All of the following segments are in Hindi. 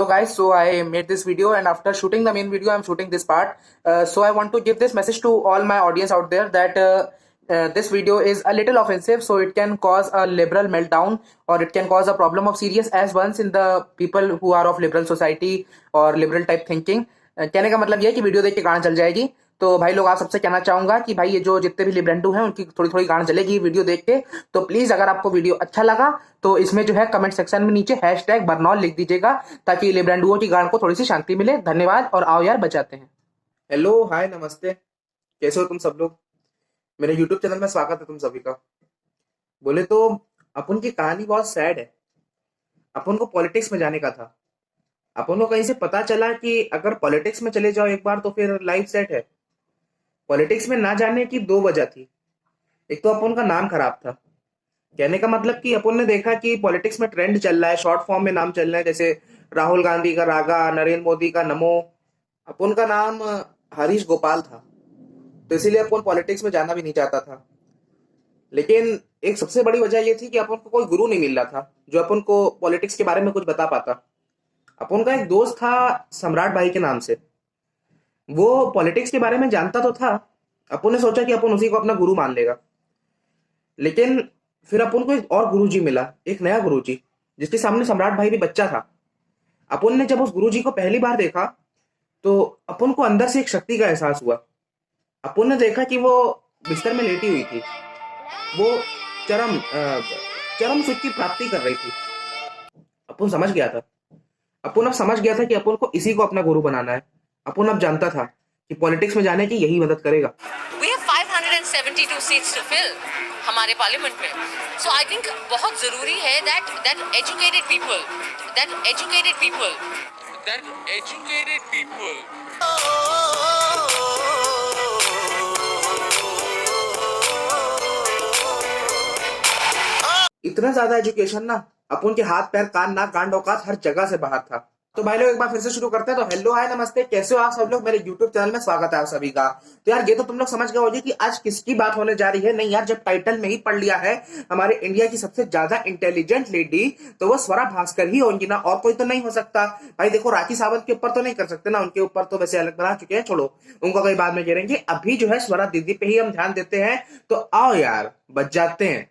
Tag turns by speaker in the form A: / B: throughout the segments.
A: So guys, so I made this video, and after shooting the main video, I'm shooting this part. So I want to give this message to all my audience out there that this video is a little offensive, so it can cause a liberal meltdown, or it can cause a problem of serious as once in the people who are of liberal society or liberal type thinking. कहने का मतलब ये है कि वीडियो देख के गाना चल जाएगी। तो भाई लोग, आप सबसे कहना चाहूंगा कि भाई ये जो जितने भी लिबरेंडू हैं उनकी थोड़ी थोड़ी गाना चलेगी वीडियो देख के। तो प्लीज, अगर आपको वीडियो अच्छा लगा तो इसमें जो है कमेंट सेक्शन में नीचे #बरनौल लिख दीजिएगा, ताकि लिबरेंडुओं की गान को थोड़ी सी शांति मिले। धन्यवाद, और आओ यार बचाते हैं। हेलो, हाय, नमस्ते, कैसे हो तुम सब लोग? मेरे यूट्यूब चैनल में स्वागत है तुम सभी का। बोले तो अपन की कहानी बहुत सैड है। अपन को पॉलिटिक्स में जाने का था। अपन को कहीं से पता चला कि अगर पॉलिटिक्स में चले जाओ एक बार तो फिर लाइफ सेट है। पॉलिटिक्स में ना जाने की 2 वजह थी। एक तो अपन का नाम खराब था। कहने का मतलब कि अपन ने देखा कि पॉलिटिक्स में ट्रेंड चल रहा है, शॉर्ट फॉर्म में नाम चल रहा है, जैसे राहुल गांधी का रागा, नरेंद्र मोदी का नमो। अपन का नाम हरीश गोपाल था, तो इसीलिए अपन पॉलिटिक्स में जाना भी नहीं चाहता था। लेकिन एक सबसे बड़ी वजह यह थी कि अपन को कोई गुरु नहीं मिल रहा था जो अपन को पॉलिटिक्स के बारे में कुछ बता पाता। अपन का एक दोस्त था सम्राट भाई के नाम से। वो पॉलिटिक्स के बारे में जानता तो था। अपन ने सोचा कि अपन उसी को अपना गुरु मान लेगा। लेकिन फिर अपन को एक और गुरुजी मिला, एक नया गुरुजी, जिसके सामने सम्राट भाई भी बच्चा था। अपन ने जब उस गुरुजी को पहली बार देखा तो अपन को अंदर से एक शक्ति का एहसास हुआ। अपन ने देखा कि वो बिस्तर में लेटी हुई थी। वो चरम सुख की प्राप्ति कर रही थी। अपन समझ गया था कि अपन को इसी को अपना गुरु बनाना है। अपन अब जानता था कि पॉलिटिक्स में जाने की यही मदद करेगा।
B: We have 572 seats to fill हमारे पार्लियामेंट में। So I think बहुत जरूरी है that educated people
A: इतना ज्यादा एजुकेशन ना, अपन के हाथ पैर कान नाक कांड औकात हर जगह से बाहर था। तो भाई लोग, एक बार फिर से शुरू करते हैं। तो हेलो, हाय, नमस्ते, कैसे हो आप सब लोग? मेरे यूट्यूब चैनल में स्वागत है आप सभी का। तो यार, ये तो तुम लोग समझ गए होंगे कि आज किसकी बात होने जा रही है। नहीं यार, जब टाइटल में ही पढ़ लिया है हमारे इंडिया की सबसे ज्यादा इंटेलिजेंट लेडी, तो वो स्वरा भास्कर ही होंगी ना, और कोई तो नहीं हो सकता। भाई देखो, राखी सावंत के ऊपर तो नहीं कर सकते ना, उनके ऊपर तो वैसे अलग बना चुके हैं, छोड़ो उनको कोई बाद में गिरेंगे। अभी जो है स्वरा दीदी पे ही हम ध्यान देते हैं। तो आओ यार बच जाते हैं।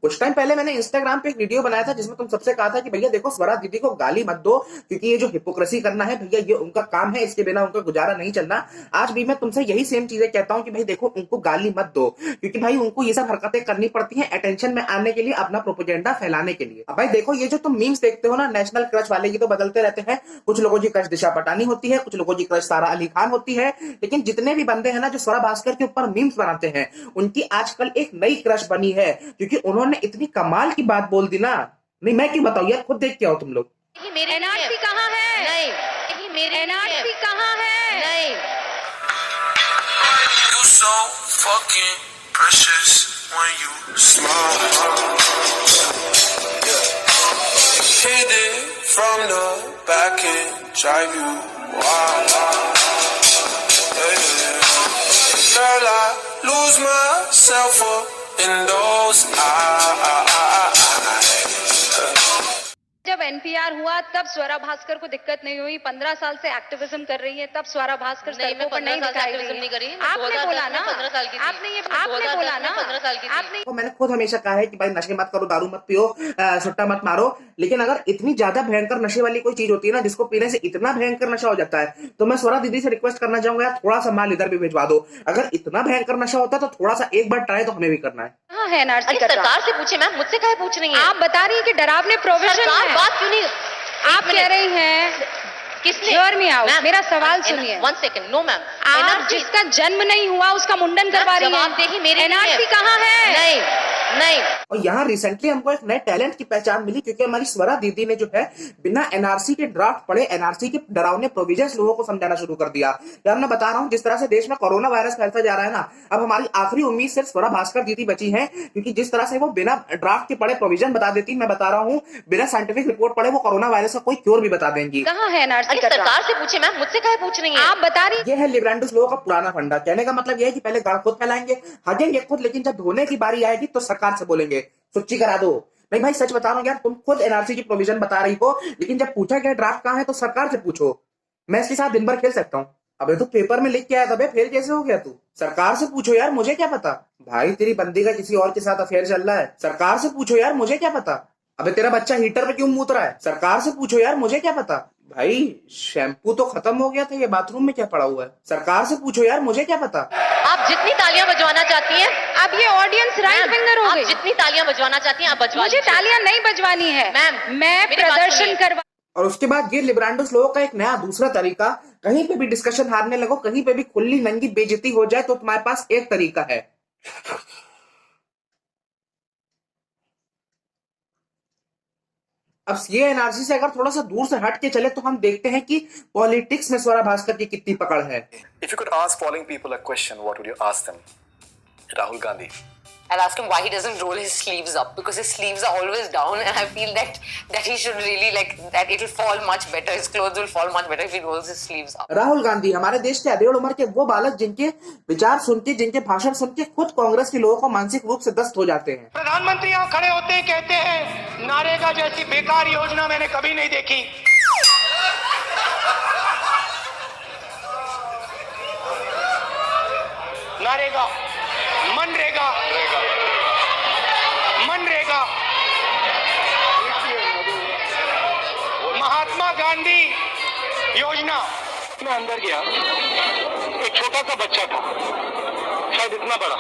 A: कुछ टाइम पहले मैंने इंस्टाग्राम पे एक वीडियो बनाया था जिसमें तुम सबसे कहा था कि भैया देखो, स्वरा दीदी को गाली मत दो, क्योंकि ये जो हिपोक्रेसी करना है भैया, ये उनका काम है, इसके बिना उनका गुजारा नहीं चलना। आज भी मैं तुमसे यही सेम चीजें कहता हूं कि भाई देखो, उनको गाली मत दो, क्योंकि भाई उनको ये सब हरकतें करनी पड़ती हैं अटेंशन में आने के लिए, अपना प्रोपेगेंडा फैलाने के लिए। अब भाई देखो, ये जो तुम मीम्स देखते हो ना, नेशनल क्रश वाले, ये तो बदलते रहते हैं। कुछ लोगों की क्रश दिशा पटानी होती है, कुछ लोगों की क्रश सारा अली खान होती है। लेकिन जितने भी बंदे हैं ना जो स्वरा भास्कर के ऊपर मीम्स बनाते हैं, उनकी आजकल एक नई क्रश बनी है, क्योंकि उन्होंने इतनी कमाल की बात बोल दी ना। नहीं, मैं क्यों बताऊं यार, खुद देख के आओ तुम लोग।
B: एनआरसी कहाँ है? नहीं, एनआरसी कहाँ है? नहीं।
C: You so fucking precious when you smile. Hit it from the back and drive you wild. Girl, I lose myself up in those eyes.
D: जब एनपीआर हुआ तब स्वरा भास्कर को दिक्कत नहीं हुई। 15 साल से एक्टिविज्म कर रही है, तब स्वरा भास्कर सड़कों पर नहीं दिखाई गई। आपने बोला ना, आपने बोला ना, आपने।
A: मैंने खुद हमेशा कहा है कि भाई नशे मत करो, दारू मत पियो, सुट्टा मत मारो। लेकिन अगर इतनी ज्यादा भयंकर नशे वाली कोई चीज होती है ना, जिसको पीने से इतना भयंकर नशा हो जाता है, तो मैं स्वरा दीदी से रिक्वेस्ट करना चाहूंगा, यार थोड़ा सा माल इधर भी भिजवा दो। अगर इतना भयंकर नशा होता है तो थोड़ा सा एक बार ट्राई तो हमें भी करना है।
D: हाँ है एनआरसी
B: सरकार से पूछे मैम, मुझसे काहे पूछ रही हैं?
D: आप बता रही है कि डरावने प्रोविजन है।
B: बात क्यों नहीं?
D: आप कह रही हैं
B: किसने?
D: Hear me out, मेरा सवाल सुनिए।
B: 1 सेकंड, नो मैम।
D: आप जिसका जन्म नहीं हुआ उसका मुंडन करवा रही हैं।
B: जवाबदेही मेरी
D: एनआरसी कहाँ है?
B: नहीं। नहीं।
A: और यहाँ रिसेंटली हमको एक नए टैलेंट की पहचान मिली, क्योंकि हमारी स्वरा दीदी ने जो है बिना एनआरसी के ड्राफ्ट पढ़े एनआरसी के डरावने प्रोविजंस लोगों को समझाना शुरू कर दिया। यार मैं बता रहा हूँ, जिस तरह से देश में कोरोना वायरस फैलता जा रहा है ना, अब हमारी आखिरी उम्मीद सिर्फ स्वरा भास्कर दीदी बची है, क्योंकि जिस तरह से वो बिना ड्राफ्ट के पढ़े प्रोविजन बता देती, मैं बता रहा हूँ बिना साइंटिफिक रिपोर्ट पढ़े वो कोरोना वायरस का कोई क्योर भी बता देंगी।
D: कहाँ है एनआरसी का?
B: सरकार से पूछे मैम, मुझसे काहे पूछ रही हैं?
D: आप बता रही।
A: ये है लिब्रांडोस लोगों का पुराना फंडा। कहने का मतलब ये है कि पहले गाड़ खुद फैलाएंगे, हगेंगे खुद, लेकिन जब धोने की बारी आएगी तो सरकार से बोलेंगे सुच्ची करा दो। नहीं भाई सच बता रहा हूँ यार, तुम खुद एनआरसी की प्रोविजन बता रही हो, लेकिन जब पूछा गया ड्राफ्ट कहाँ है तो सरकार से पूछो। मैं इसके साथ दिन भर खेल सकता हूँ। अबे तो पेपर में लिख के आया था, फेल कैसे हो गया तू? सरकार से पूछो यार, मुझे क्या पता। भाई तेरी बंदी का किसी और के साथ अफेयर चल रहा है, सरकार से पूछो यार, मुझे क्या पता। अबे तेरा बच्चा हीटर पे क्यों मूत रहा है, सरकार से पूछो यार, मुझे क्या पता। भाई शैम्पू तो खत्म हो गया था, ये बाथरूम में क्या पड़ा हुआ है, सरकार से पूछो यार, मुझे क्या पता।
B: आप जितनी तालियां बजवाना चाहती हैं,
D: अब ये ऑडियंस राइट विंगर हो गई।
B: आप जितनी तालियां बजवाना चाहती हैं आप बजवा
D: मुझे तालियां नहीं बजवानी है
B: मैम,
D: मैं
B: मेरी बात
D: प्रदर्शन
B: सुनिए।
D: करवा।
A: और उसके बाद ये लिब्रांडोस लोगों का एक नया दूसरा तरीका, कहीं पे भी डिस्कशन हारने लगो, कहीं पे भी खुली नंगी बेइज्जती हो जाए तो तुम्हारे पास एक तरीका है। अब ये एनआरसी से अगर थोड़ा सा दूर से हट के चले तो हम देखते हैं कि पॉलिटिक्स में स्वरा भास्कर की कितनी पकड़ है।
E: If you could ask polling people a question, what would you ask them? Rahul Gandhi.
B: I'll ask him why he doesn't roll his sleeves up, because his sleeves are always down, and I feel that he should really like that. It will fall much better. His clothes will fall much better if he rolls his sleeves up.
A: Rahul Gandhi हमारे देश के अधेड़ उम्र के वो बालक जिनके विचार सुन के, जिनके भाषण सुन के खुद कांग्रेस के लोगों को मानसिक रूप से दस्त हो जाते हैं।
F: प्रधानमंत्री यहाँ खड़े होते हैं, कहते हैं नारेगा जैसी बेकार योजना मैंने कभी नहीं देखी। नारेगा, मनरेगा, मनरेगा, महात्मा गांधी योजना। मैं अंदर गया, एक छोटा सा बच्चा था, शायद इतना बड़ा।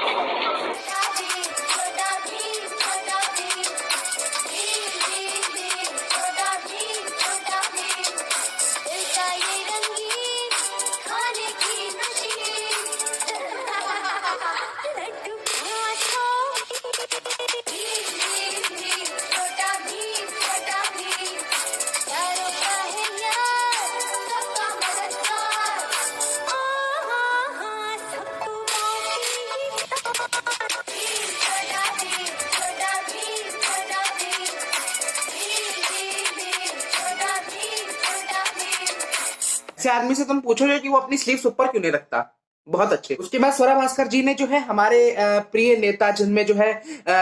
A: ऐसे आदमी से तुम पूछोगे कि वो अपनी स्लीव्स ऊपर क्यों नहीं रखता। बहुत अच्छे। उसके बाद स्वरा भास्कर जी ने जो है हमारे प्रिय नेता, जिनमें जो है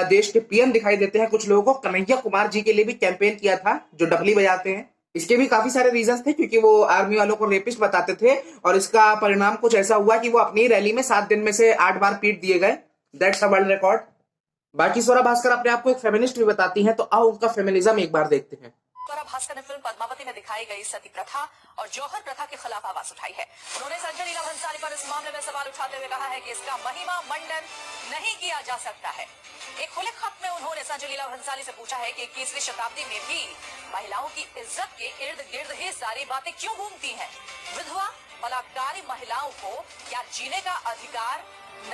A: देश के पीएम दिखाई देते हैं कुछ लोगों को, कन्हैया कुमार जी के लिए भी कैंपेन किया था, जो डबली बजाते हैं। इसके भी काफी सारे रीजंस थे, क्योंकि वो आर्मी वालों को रेपिस्ट बताते थे और इसका परिणाम कुछ ऐसा हुआ कि वो अपनी रैली में 7 दिन में से 8 बार पीट दिए गए। That's a world record. बाकी स्वरा भास्कर अपने आप को एक फेमिनिस्ट भी बताती हैं, तो आओ उनका फेमिनिज्म एक बार देखते हैं।
G: स्वरा भास्कर ने फिल्म पद्मावती में दिखाई गई सती प्रथा और जौहर प्रथा के खिलाफ आवाज उठाई है। उन्होंने संजय लीला भंसाली पर इस मामले में सवाल उठाते हुए कहा है कि इसका महिमा मंडन नहीं किया जा सकता है। एक खुले खत में उन्होंने संजय लीला भंसाली से पूछा है कि 21वीं शताब्दी में भी महिलाओं की इज्जत के इर्द गिर्द ही सारी बातें क्यों घूमती हैं? विधवा बलात्कारी महिलाओं को क्या जीने का अधिकार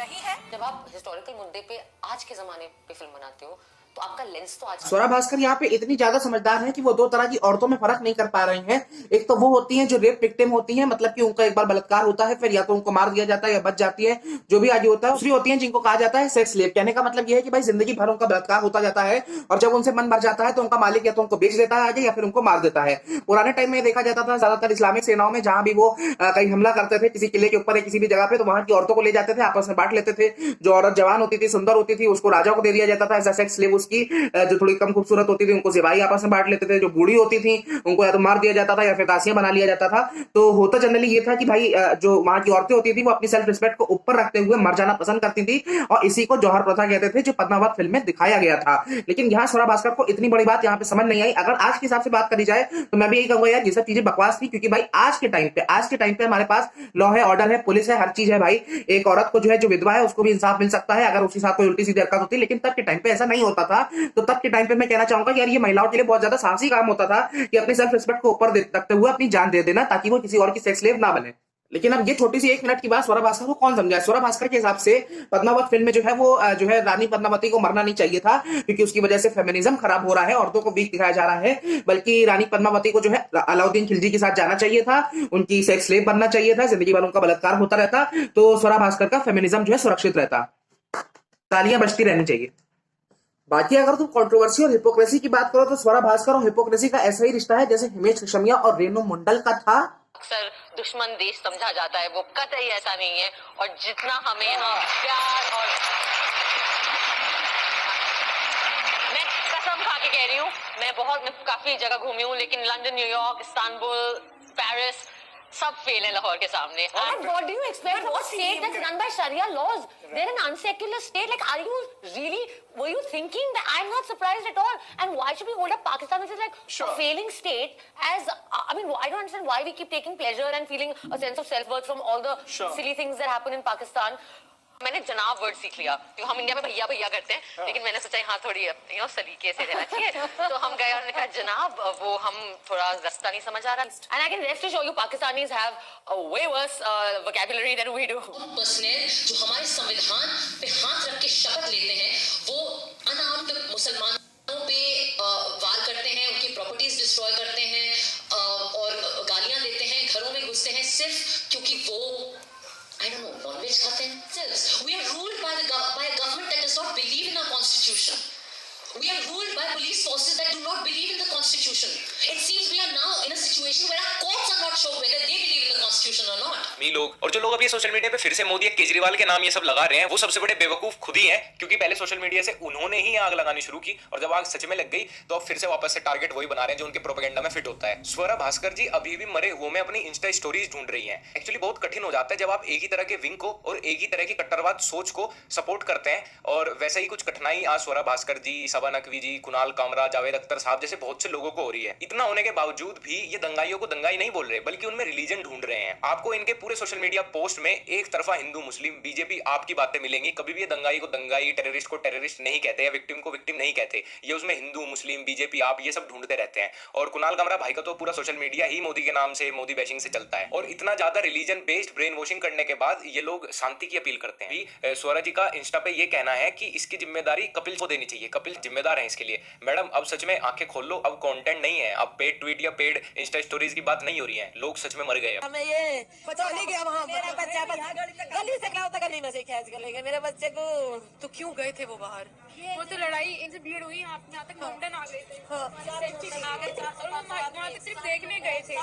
G: नहीं है?
B: जब आप हिस्टोरिकल मुद्दे पे आज के जमाने पे फिल्म बनाते हो तो आपका लेंस तो आज।
A: स्वरा भास्कर यहाँ पे इतनी ज्यादा समझदार हैं कि वो 2 तरह की औरतों में फर्क नहीं कर पा रही हैं। एक तो वो होती हैं जो रेप विक्टिम होती हैं, मतलब कि उनका एक बार बलात्कार होता है, फिर या तो उनको मार दिया जाता है या बच जाती है, जो भी आगे होता है। दूसरी होती हैं जिनको कहा जाता है सेक्स स्लेव। कहने का मतलब ये है कि भाई जिंदगी भर उनका बलात्कार होता जाता है और जब उनसे मन भर जाता है तो उनका मालिक या तो उनको बेच देता है आगे, या फिर उनको मार देता है। पुराने टाइम में देखा जाता था ज्यादातर इस्लामिक सेनाओं में, जहां भी वो कहीं हमला करते थे किसी किले के ऊपर या किसी भी जगह पे, तो वहां की औरतों को ले जाते थे, आपस में बांट लेते थे। जो औरत जवान होती थी, सुंदर होती थी, उसको राजा को दे दिया जाता था एज अ सेक्स स्लेव। उसकी जो थोड़ी कम खूबसूरत होती थी उनको सिपाही आपस में बांट लेते थे। जो बूढ़ी होती थी उनको या तो मार दिया जाता था या फिर दासियां बना लिया जाता था। तो होता जनरली ये था कि भाई जो वहां की औरतें होती थी वो अपनी सेल्फ रिस्पेक्ट को ऊपर रखते हुए मर जाना पसंद करती थी, और इसी को जौहर प्रथा कहते थे, जो पद्मावत फिल्म में दिखाया गया था। लेकिन यहाँ स्वरा भास्कर को इतनी बड़ी बात यहाँ पे समझ नहीं आई। अगर आज के हिसाब से बात करी जाए तो मैं भी यही कहूंगा यार ये सब चीजें बकवास थी, क्योंकि भाई आज के टाइम पे हमारे पास लॉ है, ऑर्डर है, पुलिस है, हर चीज है। भाई एक औरत को जो है, जो विधवा है, उसको भी इंसाफ मिल सकता है अगर उसके साथ कोई उल्टी सीधी हरकत होती। लेकिन तब के टाइम पे ऐसा नहीं होता था। तो तब के टाइम पे मैं कहना चाहूंगा यार ये महिलाओं के लिए बहुत ज्यादा साहसी काम होता था कि अपनी सेल्फ रिस्पेक्ट को ऊपर रखते हुए अपनी जान दे देना, ताकि वो किसी और की सेक्स स्लेव ना बने। लेकिन अब ये छोटी सी 1 मिनट की बात स्वरा भास्कर को कौन समझाए। स्वरा भास्कर के हिसाब से पद्मावत फिल्म में जो है वो जो है रानी पद्मावती को मरना नहीं चाहिए था, क्योंकि उसकी वजह से फेमिनिज्म खराब हो रहा है, औरतों को वीक दिखाया जा रहा है, बल्कि रानी पद्मावती को जो है अलाउद्दीन खिलजी के साथ जाना चाहिए था, उनकी सेक्स स्लेव बनना चाहिए था, जिंदगी भर उनका बलात्कार होता रहता, तो स्वरा भास्कर का फेमिनिज्म जो है सुरक्षित रहता, तालियां बजती रहनी चाहिए। बाकी अगर तुम कंट्रोवर्सी और हिपोक्रेसी की बात करो तो स्वरा भास्कर और हिपोक्रेसी का ऐसा ही रिश्ता है जैसे हिमेश रेशमिया और रेणु मंडल का था।
B: अक्सर दुश्मन देश समझा जाता है, वो कतई ऐसा नहीं है। और जितना हमें यहाँ प्यार और मैं कसम खा के कह रही हूँ, मैं काफी जगह घूमी हूँ, लेकिन लंदन, न्यूयॉर्क, इस्तांबुल, पेरिस सब फेल है लाहौर के सामने। And what do you expect? What state that's run by Sharia laws? They're an unsecular state. Like, were you thinking that? I'm not surprised at all. And why should we hold up Pakistan, which is like a failing state, as, I don't understand why we keep taking pleasure and feeling a sense of self-worth from all the silly things that happen in Pakistan. मैंने जनाब वर्ड सीख लिया, क्योंकि हम इंडिया में भैया भैया करते हैं, लेकिन मैंने सोचा हाँ थोड़ी सलीके से रहना चाहिए, तो हम गए और कहा जनाब, वो हम थोड़ा रास्ता नहीं समझ आ रहा। And I can rest assure you Pakistanis have a way worse vocabulary than we do. Personal जो हमारे संविधान पे हाथ रख के शपथ लेते हैं, वो अनआर्म्ड मुसलमानों पे वार करते हैं, उनकी प्रॉपर्टीज डिस्ट्रॉय करते हैं और गालियां देते हैं, घरों में घुसते हैं, सिर्फ क्योंकि वो non-veg खाते हैं। We are ruled by a government that does not believe in our constitution. We are ruled by police forces that do not believe in the constitution. It seems we are now in a situation where our courts are not sure whether they believe in the constitution or not.
H: मी लोग और जो लोग अभी सोशल मीडिया पे फिर से मोदी केजरीवाल के नाम ये सब लगा रहे हैं, वो सबसे बड़े बेवकूफ खुद ही हैं, क्योंकि पहले सोशल मीडिया से उन्होंने ही आग लगानी शुरू की, और जब आग सच में लग गई तो अब फिर से वापस से टारगेट वही बना रहे हैं जो उनके प्रोपेगेंडा में फिट होता है। स्वरा भास्कर जी अभी भी मरे हुए में अपनी इंस्टा स्टोरीज ढूंढ रही हैं। एक्चुअली बहुत कठिन हो जाता है जब आप एक ही तरह के विंग को और एक ही तरह की कट्टरवाद सोच को सपोर्ट करते हैं, और वैसे ही कुछ कठिनाई आज स्वरा भास्कर जी, सबा नकवी जी, कुणाल कामरा, जावेद अख्तर साहब जैसे बहुत से लोगों को हो रही है। इतना होने के बावजूद भी ये दंगाइयों को दंगाई नहीं बोल रहे, बल्कि उनमें रिलीजन ढूंढ रहे हैं। आपको इनके पूरे सोशल मीडिया पोस्ट में एक तरफा हिंदू, मुस्लिम, बीजेपी आपकी बातें मिलेंगी। कभी भी ये दंगाई को दंगाई, टेररिस्ट को टेररिस्ट नहीं कहते, या विक्टिम को विक्टिम नहीं कहते। ये उसमें हिंदू, मुस्लिम, बीजेपी, आप ये सब ढूंढते रहते हैं। और कुणाल कामरा भाई का तो पूरा सोशल मीडिया ही मोदी के नाम से, मोदी बैशिंग से चलता है। और इतना ज्यादा रिलीजन बेस्ड ब्रेन वॉशिंग करने के बाद ये लोग शांति की अपील करते हैं। स्वरा जी का इंस्टा पे ये कहना है कि इसकी जिम्मेदारी कपिल को देनी चाहिए, कपिल जिम्मेदार है इसके लिए। मैडम अब सच में आंखें खोल लो, अब कंटेंट नहीं है, अब पेड ट्वीट या पेड इंस्टा स्टोरीज की बात नहीं हो रही है, लोग सच में मर गए।
I: हमें ये बचा नहीं गया वहाँ, मेरा बच्चा गली से क्या होता, गली में से खींच कर ले गए मेरे बच्चे को।
J: तो क्यों गए थे वो बाहर? वो तो लड़ाई इनसे भीड़ हुई, यहाँ तक मुंडन आ गए थे, वहाँ तक सिर्फ देखने गए थे,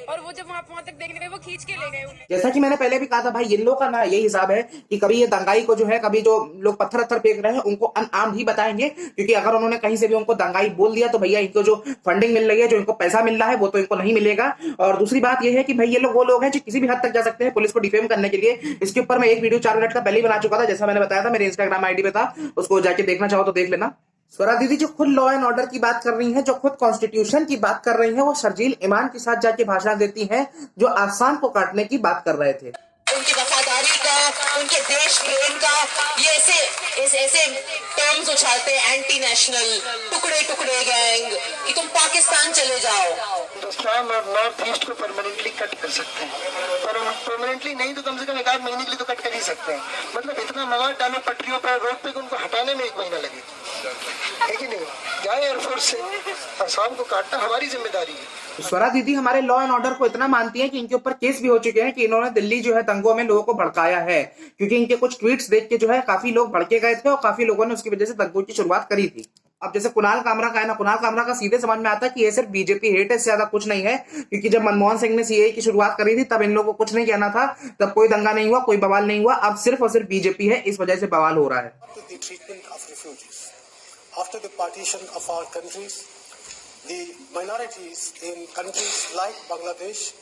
J: और वो जब वहाँ तक देखने गए वो खींच के ले गए उन्हें।
A: जैसा कि मैंने पहले भी कहा था भाई, इन लोगों का ना यही हिसाब है कि कभी ये दंगाई को जो है, कभी जो लोग पत्थर फेंक रहे हैं उनको अनआर्म्ड ही बताएंगे, क्योंकि अगर उन्होंने कहीं से भी उनको दंगाई बोल दिया तो भैया इनको जो फंडिंग मिल रही है, जो इनको पैसा मिल रहा है, वो तो इनको नहीं मिलेगा। और दूसरी बात यह है कि भाई ये लोग वो लोग हैं जो किसी भी हद तक जा सकते हैं पुलिस को डिफेम करने के लिए। इसके ऊपर मैं एक वीडियो 4 मिनट का पहले ही बना चुका था, जैसा मैंने बताया था, मेरे इंस्टाग्राम आईडी पे था, उसको जाके देखना चाहो तो देख लेना। स्वरा दीदी जो खुद लॉ एंड ऑर्डर की बात कर रही हैं, जो खुद कॉन्स्टिट्यूशन की बात कर रही हैं, वो शर्जील इमाम के साथ जाके भाषण देती हैं जो आसान को काटने की बात कर रहे थे।
I: उनकी वफादारी का, उनके देश प्रेम का ये ऐसे टर्म्स उछालते हैं, एंटी नेशनल, टुकड़े टुकड़े गैंग, कि तुम पाकिस्तान चले जाओ।
F: हिंदुस्तान और नॉर्थ ईस्ट को परमानेंटली कट कर सकते हैं, पर परमानेंटली नहीं तो कम से कम 1 महीने के लिए तो कट कर ही सकते हैं। मतलब इतना मवाद डालो पटरियों पर, रोड पे, उनको हटाने में 1 महीना लगे, है कि नहीं? जाए एयरफोर्स से, असम को काटना हमारी जिम्मेदारी है।
A: स्वरा दीदी हमारे लॉ एंड ऑर्डर को इतना मानती हैं कि इनके ऊपर केस भी हो चुके हैं कि इन्होंने दिल्ली जो है दंगों में लोगों को भड़काया है, क्योंकि इनके कुछ ट्वीट्स देख के जो है काफी लोग भड़के गए थे और काफी लोगों ने उसकी वजह से दंगों की शुरुआत करी थी। अब जैसे कुणाल कामरा का है ना, कुणाल कामरा का सीधे समझ में आता है कि ये सिर्फ बीजेपी हेट है, इससे ज्यादा कुछ नहीं है, क्योंकि जब मनमोहन सिंह ने सीएए की शुरुआत करी थी तब इन लोगों को कुछ नहीं कहना था, तब कोई दंगा नहीं हुआ, कोई बवाल नहीं हुआ। अब सिर्फ और सिर्फ बीजेपी है, इस वजह से बवाल हो रहा है।
K: After the partition of our countries, the minorities in countries like Bangladesh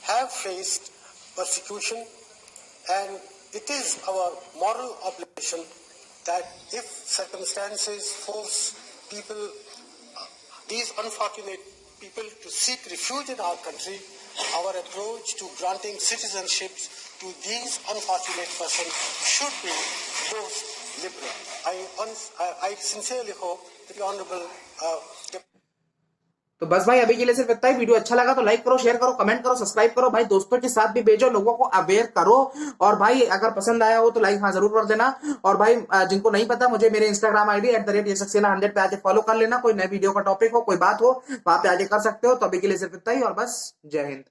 K: have faced persecution, and it is our moral obligation that if circumstances force people, these unfortunate people, to seek refuge in our country, our approach to granting citizenships to these unfortunate persons should be most liberal. I sincerely hope that the Honorable
A: तो बस भाई अभी के लिए सिर्फ इतना ही। वीडियो अच्छा लगा तो लाइक करो, शेयर करो, कमेंट करो, सब्सक्राइब करो भाई, दोस्तों के साथ भी भेजो, लोगों को अवेयर करो। और भाई अगर पसंद आया हो तो लाइक हाँ जरूर कर देना। और भाई जिनको नहीं पता, मुझे मेरे इंस्टाग्राम आईडी @YesSaxena100 पे आके फॉलो कर लेना। कोई नए वीडियो का टॉपिक हो, कोई बात हो, वहां पे आके कर सकते हो। तो अभी के लिए सिर्फ इतना ही और बस जय हिंद।